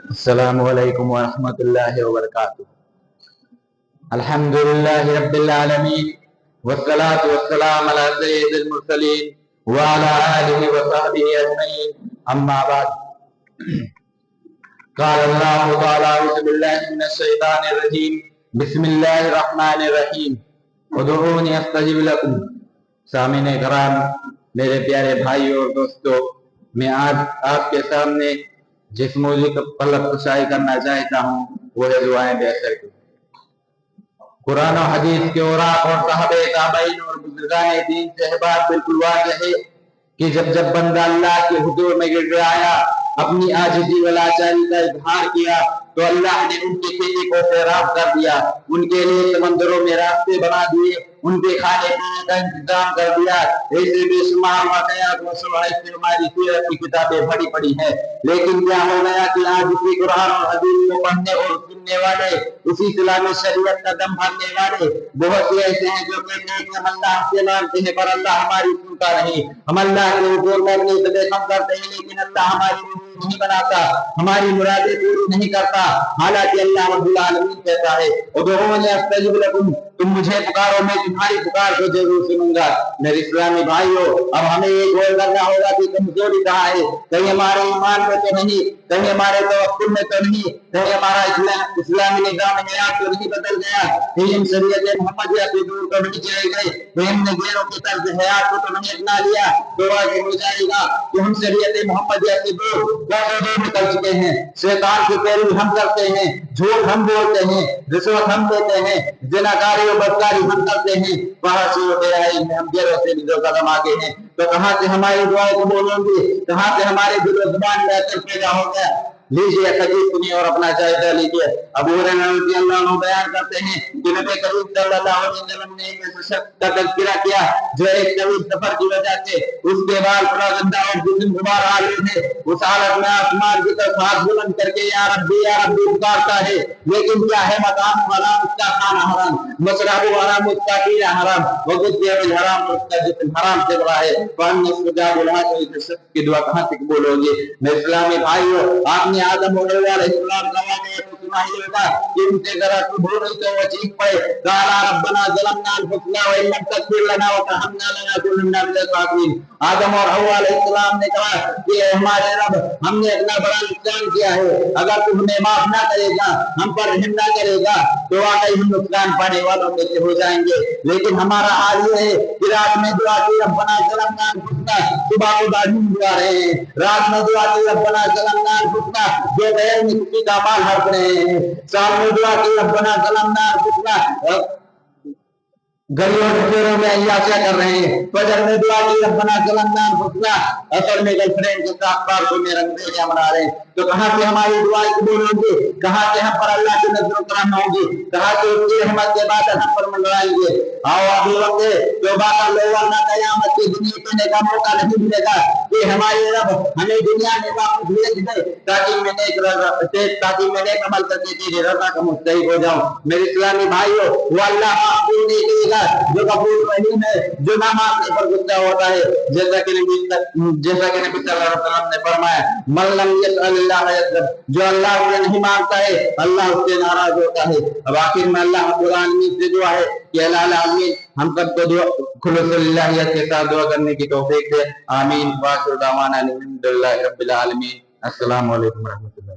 السلام علیکم ورحمۃ اللہ وبرکاتہ۔ الحمد للہ رب العالمین والصلاة والسلام علی سید المرسلین وعلی آلہ وصحبہ اجمعین، اما بعد۔ قال اللہ تعالی اعوذ باللہ من الشیطان الرجیم، بسم اللہ الرحمن الرحیم، ادعونی استجب لکم۔ سامعین کرام، میرے پیارے بھائیوں اور دوستو، میں آج آپ کے سامنے جس موضوع کا طلب کشائی کرنا چاہتا ہوں وہ ہے دعائیں بے اثر کی۔ قرآن و حدیث کے اوراق اور صحابہ تابعین اور بزرگان دین سے بات بالکل واضح ہے کہ جب بندہ اللہ کے حضور میں گر گرایا، اپنی عاجزی و لاچاری کا اظہار کیا، تو اللہ نے ان کی کھیتی کو سیراب کر دیا، ان کے لیے سمندروں میں راستے بنا دیے، ان کے کھانے پینے کا انتظام کر دیا۔ ایسے بے شمار واقعات و شواہد سے ہماری سیرت کی کتابیں بھری پڑی ہیں، لیکن کیا ہو گیا کہ آج اسی قرآن اور حدیث کو پڑھنے اور سننے والے، اسی اسلامی شریعت کا دم بھرنے والے بہت سے ایسے ہیں جو کہتے ہیں کہ ہم اللہ سے مانتے ہیں پر اللہ ہماری سنتا نہیں، ہم اللہ کے حضور میں اپنی صدقہ کرتے ہیں لیکن اللہ ہماری نہیں بناتا، ہماری مرادیں پوری نہیں کرتا، حالانکہ اللہ رب العالمین کہتا ہے ادعونی استجب لکم، تم مجھے پکارو میں تمہاری پکار کو ضرور سنوں گا۔ میرے اسلامی بھائیوں، اب ہمیں یہ غور کرنا ہوگا کہ کمزوری کہاں ہے، کہیں ہمارے ایمان میں تو نہیں، کہیں ہمارے توکل میں تو نہیں، کہیں ہمارا اسلامی نظام حیات تو نہیں بدل گیا، کہیں ہم شریعت محمدیہ سے دور تو نہیں چلے گئے، کہیں ہم نے غیروں کی طرز حیات کو تو نہیں اپنا لیا، تو واضح ہو جائے گا کہ ہم شریعت محمدیہ سے دور نکل چکے ہیں، شیطان کی پیروی ہم کرتے ہیں، جھوٹ ہم بولتے ہیں، رشوت ہم دیتے ہیں، زناکاری و بدکاری ہم کرتے ہیں، فحاشی و بے حیائی میں ہم غیروں سے بھی دو قدم آگے ہیں، تو کہاں سے ہماری دعائیں قبول ہوں گی، کہاں سے ہمارے دل و زبان میں اثر پیدا ہو گیا۔ لیجیے حدیث سنیے اور اپنا جائزہ لیجیے۔ ابو ہریرہ رضی اللہ عنہ بیان کرتے ہیں کہ نبی کریم صلی اللہ علیہ وسلم نے ایک ایسے شخص کا تذکرہ کیا جو ایک طویل سفر کی وجہ سے اس کے بال پورا گندا اور جسم غبار آلود تھے، اس حالت میں آسمان کی طرف ہاتھ بلند کر کے یا ربی پکارتا ہے، لیکن کیا ہے مطعم حرام، اس کا کھانا حرام، مشرب حرام، اس کا پینا حرام، وغذی بالحرام، اس کا جسم حرام سے بڑا ہے، فَأَنَّ اسْتِجَابُ لَهَا، تو اس شخص کی دعا کہاں تک قبول ہوگی؟ میرے اسلامی بھائیوں، آپ نے آدم علیہ السلام کا واقعہ تو سنا ہی ہوگا کہ ان سے ذرا بھول تو وہ چیخ پڑے، قَالَ رَبَّنَا ظَلَمْنَا أَنفُسَنَا وَإِن لَّمْ تَغْفِرْ لَنَا وَتَرْحَمْنَا لَنَكُونَنَّ مِنَ الْخَاسِرِينَ۔ آدم اور حوا علیہ السلام نے کہا کہ ہمارے رب، ہم نے اتنا بڑا نقصان کیا ہے، اگر تو ہمیں معاف نہ کرے گا، ہم پر رحم نہ کرے گا تو واقعی ہم نقصان پانے والوں میں سے ہو جائیں گے۔ لیکن ہمارا حال یہ ہے کہ رات میں دعا کی ربنا ظلمنا انفسنا، صبح کو داڑھی دعا رہے ہیں، رات میں دعا کی ربنا ظلمنا انفسنا، جو غیر میں کسی کا مال ہڑپ رہے ہیں، شام میں دعا کی ربنا ظلمنا انفسنا، گلیوں ڈھیروں میں عیاشیاں کر رہے ہیں، فجر میں دعا کی ربنا ظلمنا انفسنا، اصل میں گرل فرینڈ کے ساتھ پارکوں میں رنگریزیاں منا رہے ہیں، تو کہاں سے ہماری دعائیں قبول ہوں گی، کہاں سے ہم پر اللہ کی نظر و کرم ہوگی، کہاں سے اس کی رحمت کے بعد ہم پر منڈرائیں گے؟ آؤ ابھی بندے توبہ کر لو ورنہ قیامت کے دن یہ کہنے کا موقع نہیں ملے گا کہ ہمارے رب ہمیں دنیا میں واپس بھیج دے تاکہ میں نیک عمل کر کے تیری رضا کا مستحق ہو جاؤں۔ میرے اسلامی بھائیوں، وہ اللہ معفو نہیں کرے گا جو غفور رحیم ہے، جو نہ ماننے پر غصہ ہوتا ہے، جیسا کہ نبی صلی اللہ علیہ وسلم نے فرمایا من لم یسأل اللہ یغضب، جو اللہ سے نہیں مانگتا ہے اللہ اس سے ناراض ہوتا ہے۔ اب آخر میں اللہ رب العالمین سے دعا ہے کہ اللہ العالمین ہم سب کو خلوص اللہیت کے ساتھ دعا کرنے کی توفیق دے، آمین۔ وآخر دعوانا الحمدللہ رب العالمین۔ السلام علیکم ورحمۃ اللہ۔